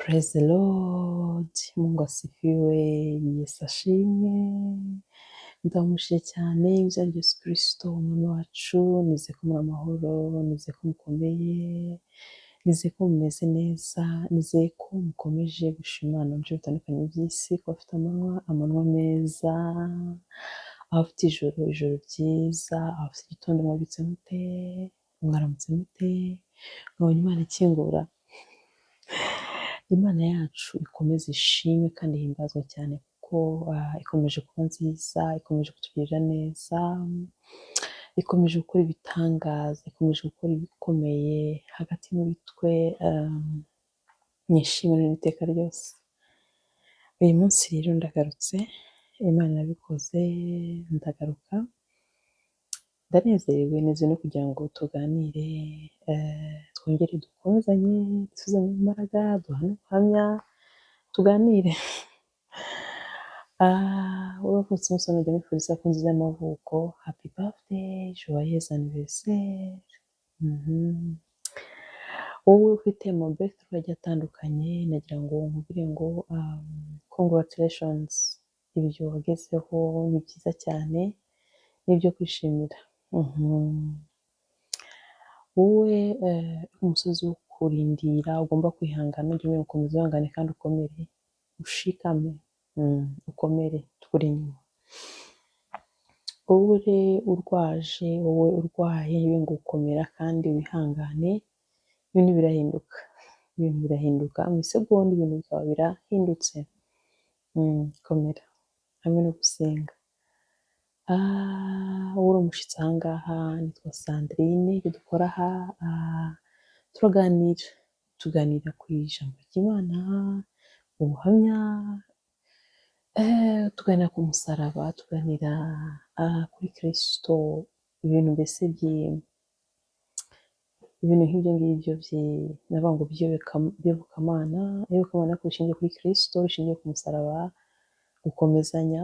Praise the Lord, Mungu asifiwe, Yesu ashimwe, ndamushije cyane ibya Yesu Kristo umwami wacu, nizeye ko muri amahoro, nizeye ko mukomeye, nizeye ko mumeze neza, nizeye ko mukomeje gushima Imana mu bice bitandukanye by'isi, ko bafite amanywa meza, abafite ijoro ryiza, abafite igitondo mwabitse mute, mwaramutse mute, mwabonye Imana ikingura. Imana yacu ikomeze ishimwe kandi himbazwa cyane kuko ikomeje kuba nziza, ikomeje kutugirira neza, ikomeje gukora ibitangaza, ikomeje gukora ibikomeye hagati muri twe, nishimira n'iteka ryose. Uyu munsi rero ndagarutse, Imana yabikoze, ndagaruka, ndanezerewe no kugira ngo tuganire, twongere dukomezanye, dusuzanye imbaraga, duhane ubuhamya, tuganire. Wowe wavutse umunsi wa none ndamwifuriza ko nziza y'amavuko, happy birthday, joyeux anniversaire. Wowe ufite ama birthday agiye atandukanye, nagira ngo nkubwire ngo congratulations, ibyo wagezeho ni byiza cyane, ni ibyo kwishimira. Wowe umusozi wo kurindira ugomba kwihangana, ujye ukomeza wihangane kandi ukomere, ushikame, ukomere, tukuri inyuma. Wowe urwaje, wowe urwaye, ngo ukomera kandi wihangane, ibintu birahinduka, mu isegonda ibintu bikaba birahindutse. Komera hamwe no gusenga. Uri umushyitsi aha ngaha, nitwa Sandrine, ibyo dukora aha, tuganira ku ijambo ry'Imana, ubuhamya, tuganira ku musaraba, tuganira kuri Kristo, ibintu mbese ibintu nk'ibyo ngibyo navuga ngo by'iyobokamana, iyobokamana rishingiye kuri Kristo, rishingiye ku musaraba, gukomezanya,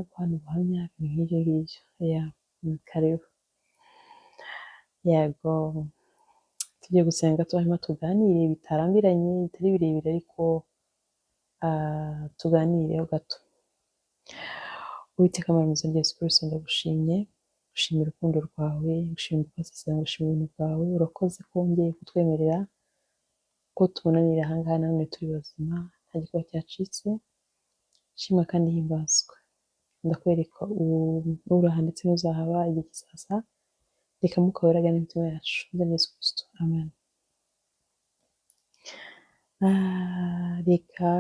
guhana ubuhamya, ibintu nk'ibyo ngibyo. Karibu. Yego, tugiye gusenga hanyuma tuganire bitarambiranye, bitari birebire ariko tuganireho gato. Uwiteka Mana mwiza Yesu Kristo, ndagushimye, gushimira urukundo rwawe, gushimira imbabazi zawe, gushimira ubuntu bwawe, urakoze ko wongeye kutwemerera ko tubonanira aha ngaha namwe turi bazima, nta gikuba cyacitse, shimwa kandi himbazwa. Ndakwereka uraha ndetse n'uzahaba igihe kizaza, reka Mwuka wera agane imitima yacu, mu izina rya Yesu Kristo, amen. Reka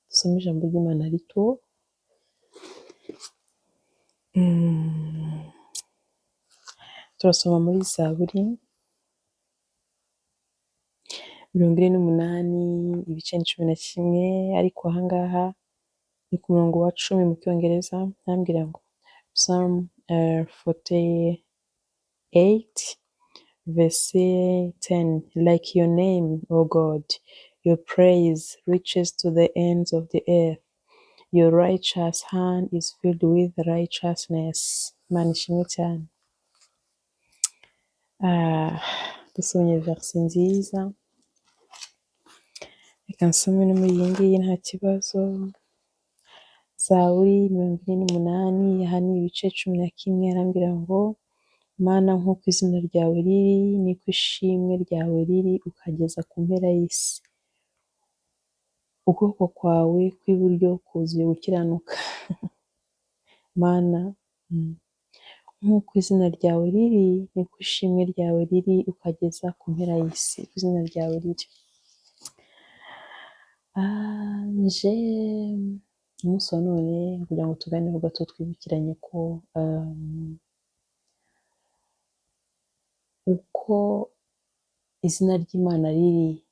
dusome ijambo ry'Imana rito. Turasoma muri Zaburi 48 ibice 11, ariko aha ngaha ni ku murongo wa 10 mu Cyongereza, ntambwira ngo Psalm 48 verse 10, like your name, O God, your praise reaches to the ends of the earth. Your righteous hand is filled with righteousness. Imana ishimwe cyane. Dusomye verse nziza. Reka nsome no muri iyi ngiyi nta kibazo. Zaburi 48, aha ni ibice 11, arambwira ngo Mana, nk'uko izina ryawe riri, niko ishimwe ryawe riri ukageza ku mpera y'isi. Ukuboko kwawe kw'iburyo kuzuye gukiranuka. Mana, nk'uko izina ryawe riri, niko ishimwe ryawe riri ukageza ku mpera y'isi. Izina ryawe riri. Nje umunsi wa none kugira ngo tuganireho gato, twibukiranye ko uko izina ry'Imana riri,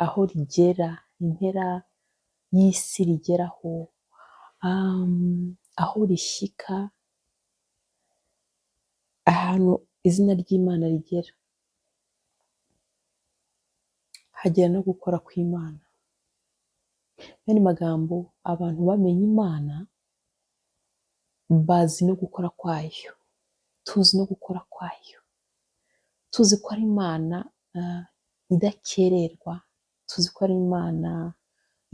aho rigera, impera y'isi rigeraho, aho rishyika, ahantu izina ry'Imana rigera, hagera no gukora kw'Imana. Bene magambo, abantu bamenye Imana bazi no gukora kwayo, tuzi no gukora kwayo, tuzi ko ari Imana idakererwa, tuzi ko ari Imana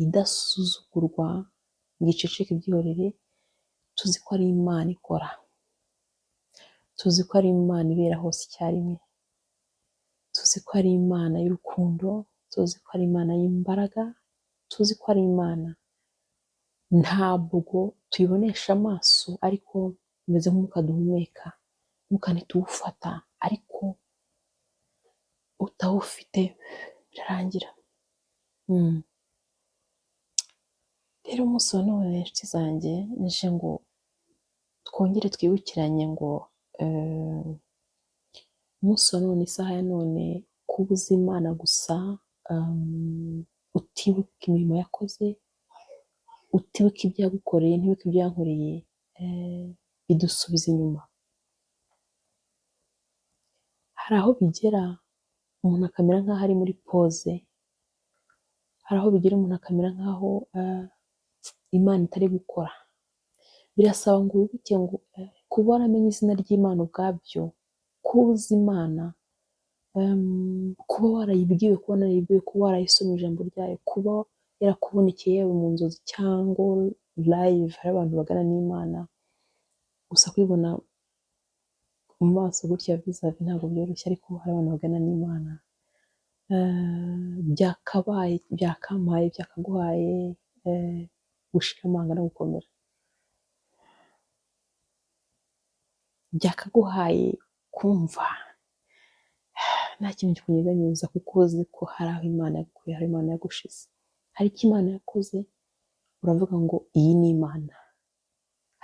idasuzugurwa ngo iceceke ibyihorere, tuzi ko ari Imana ikora, tuzi ko ari Imana ibera hose icyarimwe, tuzi ko ari Imana y'urukundo, tuzi ko ari Imana y'imbaraga, tuzi ko ari Imana ntabwo tuyibonesha amaso ariko bimeze nk'umwuka duhumeka, umwuka ntituwufata ariko utawufite birarangira. Rero umunsi wa none inshuti zanjye nje ngo twongere twibukiranye ngo umunsi wa none, isaha ya none, kubuza Imana gusa, utibuka imirimo yakoze, utibuka ibyo yagukoreye, ntibuke ibyo yankoreye, bidusubiza inyuma. Hari aho bigera umuntu akamera nk'aho ari muri pose, hari aho bigera umuntu akamera nk'aho Imana itari gukora. Birasaba ngo wibuke ngo kuba waramenye izina ry'Imana ubwabyo, kubuza Imana, kuba warayibwiwe, kuba narayibwiwe, kuba warayisomye ijambo ryayo, kuba yarakubonekeye yewe mu nzozi cyangwa live. Hari abantu bagana n'Imana gusa kwibona mu maso gutya vizavi ntabwo byoroshye, ariko hari abantu bagana n'Imana. Byakabaye, byakampaye, byakaguhaye gushira amanga no gukomera, byakaguhaye kumva nta kintu kikunyeganyeza, kuko uzi ko hari aho Imana yagukuye, hari Imana yagushize, hari icyo Imana yakoze, uravuga ngo iyi ni Imana.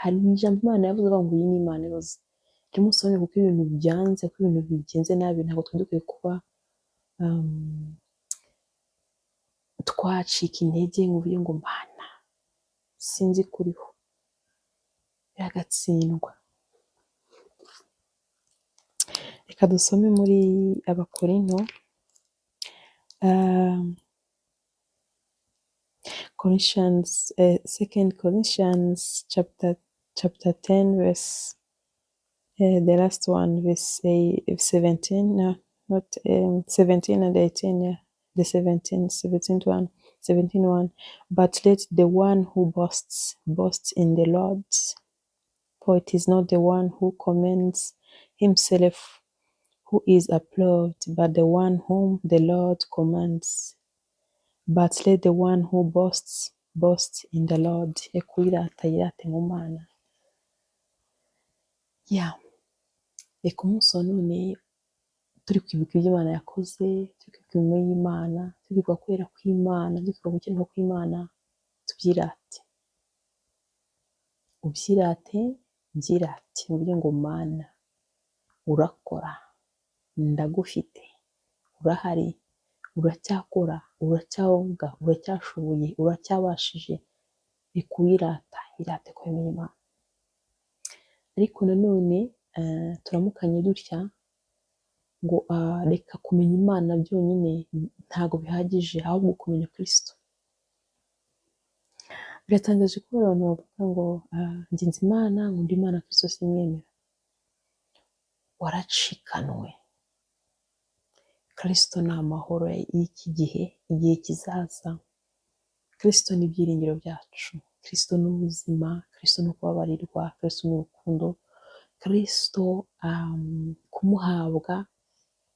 Hari ijambo Imana yavuze ngo iyi ni Imana iroze. Rimwe usabone kuko ibintu byanze, kuko ibintu bigenze nabi, ntabwo dukwiye kuba twacika intege ngo uvuge ngo Mana sinzi kuriho, biragatsindwa. Reka dusome muri Abakorinto, Colossians, 2 Corinthians chapter 10 verse, the last one, verse 17, no, not 17 and 18, yeah, the 17 one. But let the one who boasts boast in the Lord, for it is not the one who commends himself who is approved, but the one whom the Lord commends. But let the one who boasts boast in the Lord. Ekwirata yirate mu Mana. Reka umunsi wa none turi kwibuka ibyo Imana yakoze, turi kwibuka imirimo y'Imana, turi kwibuka kwera kw'Imana, turi kwibuka gukenerwa kw'Imana, tubyirate. Ubyirate, byirate, uvuge ngo Mana urakora, ndagufite, urahari, uracyakora, uracyavuga, uracyashoboye, uracyabashije. Reka wirata, irate ko wemeye Imana. Ariko nanone turamukanye dutya ngo reka kumenya Imana byonyine ntabwo bihagije, ahubwo kumenya Kristo. Biratangaje ko abantu bavuga ngo njye nzi Imana, nkunda Imana, Kristo simwemera. Waracikanwe. Kristo ni amahoro y'iki gihe, igihe kizaza. Kristo ni ibyiringiro byacu, Kristo ni ubuzima, Kristo ni ukubabarirwa, Kristo ni urukundo. Kristo kumuhabwa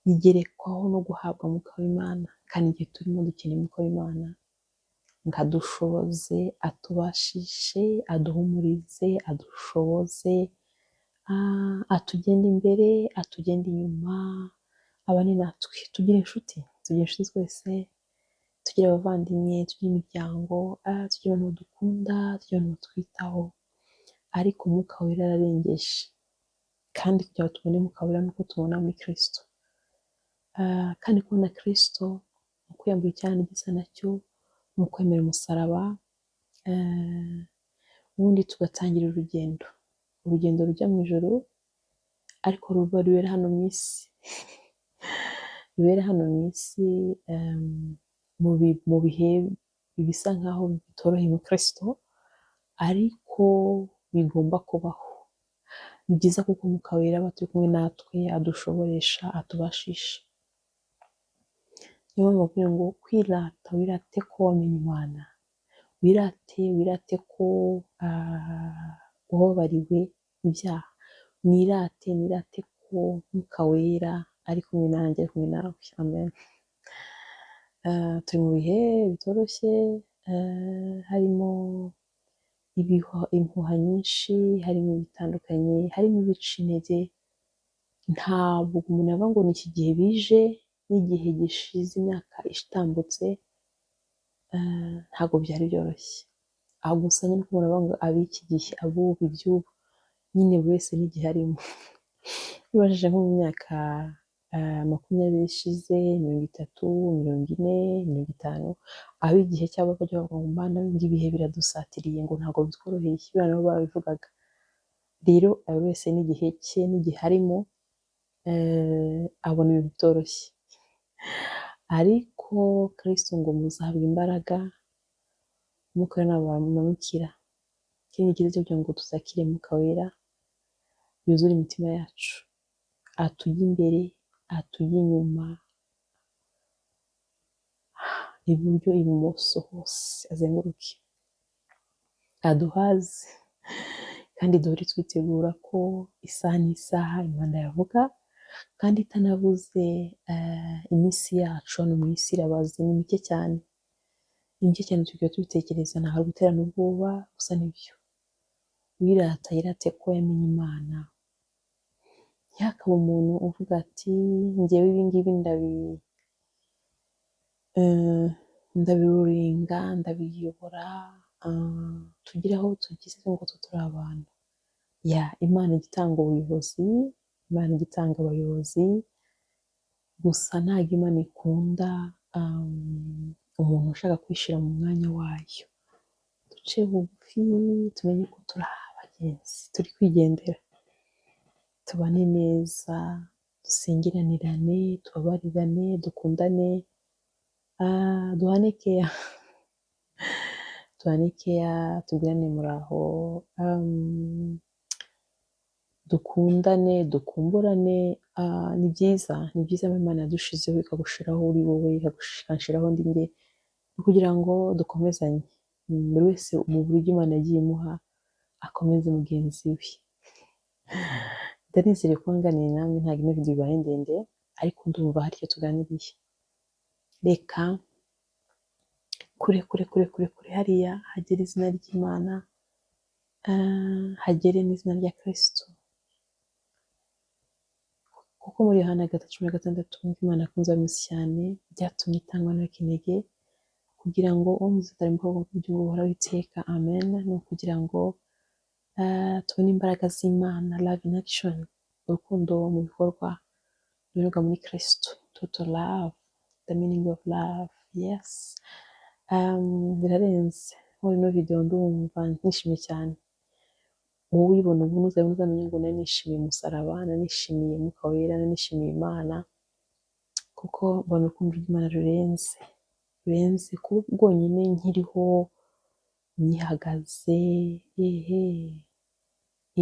bigerekwaho no guhabwa Mwuka w'Imana, kandi igihe turimo dukeneye Umwuka w'Imana ngo adushoboze, atubashishe, aduhumurize, adushoboze, atugenda imbere, atugenda inyuma, abane natwe. Tugire inshuti twese, tugire abavandimwe, tugire imiryango, tugire abantu badukunda, tugire abantu batwitaho. Ariko Umwuka Wera ararengeje, kandi kugira ngo tubone Umwuka Wera nuko tubona muri Kristo. Kandi kubona Kristo mu kwiyambura icyaha gisa nacyo, mu kwemera umusaraba, ubundi tugatangira urugendo rujya mu ijoro, ariko rubera hano mu isi. Rubera hano mu isi, mu bihe bisa nkaho bitoroheye mu Kristo, ariko bigomba kubaho. Ni byiza kuko Umwuka Wera aba turi kumwe natwe, adushoboresha, atubashisha. Niyo mpamvu bavuga ngo kwirata, wirate ko wamenye Imana. wirate ko wababariwe ibyaha, nirate ko Mwuka Wera ari kumwe nanjye, ari kumwe nawe. Amen. Turi mu bihe bitoroshye, harimo impuha nyinshi, harimo ibitandukanye, harimo ibica intege. Ntabwo umuntu avuga ngo ni iki gihe bije n'igihe gishize imyaka itambutse, ntabwo byari byoroshye. Aho gusa nyine umuntu avuga ngo ab'iki gihe, ab'ubu, iby'ubu, nyine buri wese n'igihe arimo. Bibajije nko mu myaka 20 ishize, 30, 40, 50, aho igihe cyabo bajya bavuga ngo Mana ibihe biradusatiriye, ngo ntabwo bitworoheye, biriya nabo babivugaga. Rero buri wese n'igihe cye, n'igihe arimo, abona ibintu bitoroshye. Ariko Kristo ngo muzahabwa imbaraga, Umwuka Wera nabamanukira. Iki ni ikibazo kugira ngo tuzakire Mwuka Wera, yuzure imitima yacu, atujye imbere, atujye inyuma, iburyo ibumoso, hose azenguruke, aduhaze, kandi duhore twitegura ko isaha n'isaha Imana yavuga, kandi itanavuze iminsi yacu hano mu isi irabaze, ni mike cyane. Ni mike cyane tugiye tubitekereza, ntabwo guterana ubwoba, gusa nibyo. Wirata yirate ko yamenye Imana. Ntihakabe umuntu uvuga ati njyewe ibi ngibi ndabiruringa, ndabiyobora, tugire aho tugize ngo turi abantu. Imana igitanga ubuyobozi, Imana igitanga abayobozi, gusa ntabwo Imana ikunda umuntu ushaka kwishyira mu mwanya wayo. Duce bugufi, tumenye ko turi abagenzi, turi kwigendera, tubane neza, dusengeranirane, tubabarirane, dukundane, duhane keya, tubwirane muraho, dukundane, dukumburane. Ni byiza Imana yadushizeho ikagushiraho uri wowe, ikagushiraho ndi njye, kugira ngo dukomezanye, buri wese mu buryo Imana yagiye imuha akomeze mugenzi we. Ndanezerewe kuba nganira namwe, ntabwo ino video ibaye ndende, ariko ndumva hari icyo tuganiriye. Reka kure hariya hagere izina ry'Imana, hagere n'izina rya Kristo, kuko muri Yohana 3:16 Imana yakunze ab'isi cyane, byatumye itangwa na Kinege, kugira ngo umuzitari mu bwoko bw'ubugingo buhoraho iteka. Amen. Ni ukugira ngo tubone imbaraga z'Imana, love in action, urukundo mu bikorwa runyurwa muri Kristo. Total love, the meaning of love. Yes. Birarenze. Muri ino video ndumva nishimye cyane. Wowe ubibona ubu uzamenye ngo nishimiye umusaraba, nishimiye Mwuka Wera, nishimiye Imana, kuko mbona urukundo rw'Imana rurenze kuba bwonyine nkiriho nyihagaze.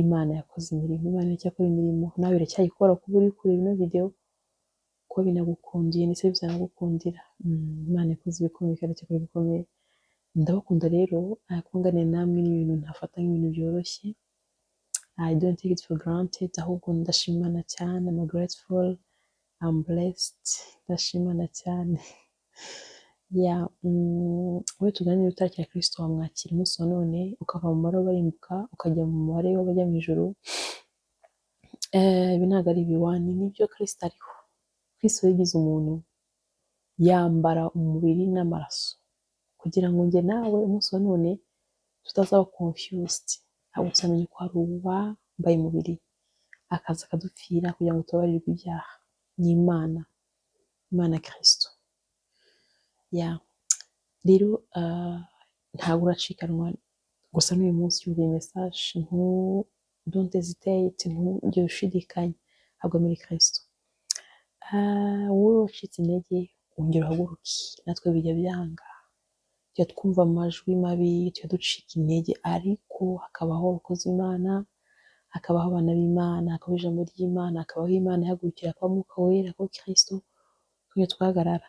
Imana yakoze imirimo, Imana icyakora imirimo, nawe iracyayikora kuba uri kureba ino video, kuko binagukundiye ndetse bizanagukundira. Imana yakoze ibikomeye kandi icyakora ibikomeye. Ndabakunda rero, kunganira namwe n'ibintu ntafata nk'ibintu byoroshye. I don't take it for granted, ahubwo ndashima Imana cyane. I'm grateful, I'm blessed, ndashima Imana cyane. Wowe tuganire utarakira Kristo, wamwakira umunsi wa none, ukava mu mubare w'abarimbuka ukajya mu mubare w'abajya mu ijuru. Ibi ntabwo ari ibiwani, nibyo Kristo ariho. Kristo yigize umuntu, yambara umubiri n'amaraso, kugira ngo njye nawe umunsi wa none tutazaba confused, ahubwo tuzamenye ko hari uwambaye umubiri akaza akadupfira kugira ngo tubabarirwe ibyaha. Ni Imana Kristo. Rero ntabwo uracikanwa, gusa n'uyu munsi yumviye message, don't hesitate, ntujye ushidikanya, ahubwo muri Kristo. Wowe wacitse intege, wongera uhaguruke. Natwe bijya byanga, tujya twumva amajwi mabi, tujya ducika intege, ariko hakabaho abakozi b'Imana, hakabaho abana b'Imana, hakabaho ijambo ry'Imana, hakabaho Imana ihagurukira kwa Mwuka Wera, kwa Kristo, tujya twahagarara.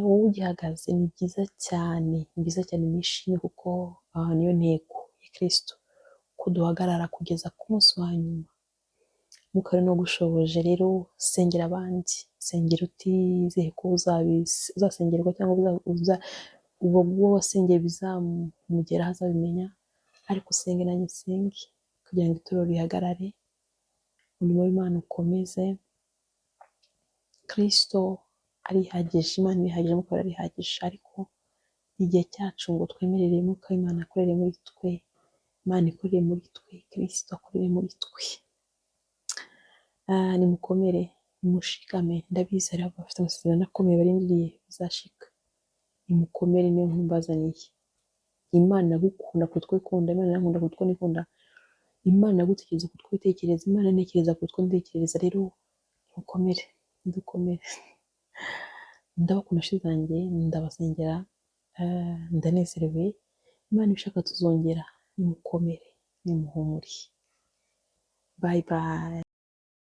wowe ugihagaze ni byiza cyane, ni byiza cyane, nishimye kuko niyo ntego ya Kristo, ko duhagarara kugeza ku munsi wa nyuma. Mwuka Wera no gushoboje rero, sengera abandi, sengera utizeye ko uzasengerwa cyangwa uwo wasengeye bizamugeraho azabimenya, ariko usenge nanjye nsenge kugira ngo itorero rihagarare, umurimo w'Imana ukomeze. Kristo arihagije, Imana irihagije, Mwuka Wera arihagije, ariko igihe cyacu ngo twemerere Mwuka w'Imana akorere muri twe, Imana ikorere muri twe, Kristo akorere muri twe. Nimukomere, nimushikame, ndabizi hari abafite amasezerano akomeye barindiriye bizashika. Nimukomere, niyo nkuru mbazaniye. Imana iragukunda kuruta uko ikunda, Imana irankunda kuruta uko nikunda, Imana iragutekereza kuruta uko ubitekereza, Imana ntekereza kuruta uko ntekereza. Rero mukomere, dukomere. Ndabakunda nshuti zanjye, ndabasengera, ndanezerewe. Imana ibishaka tuzongera. Nimukomere, nimuhumure. Bye bye.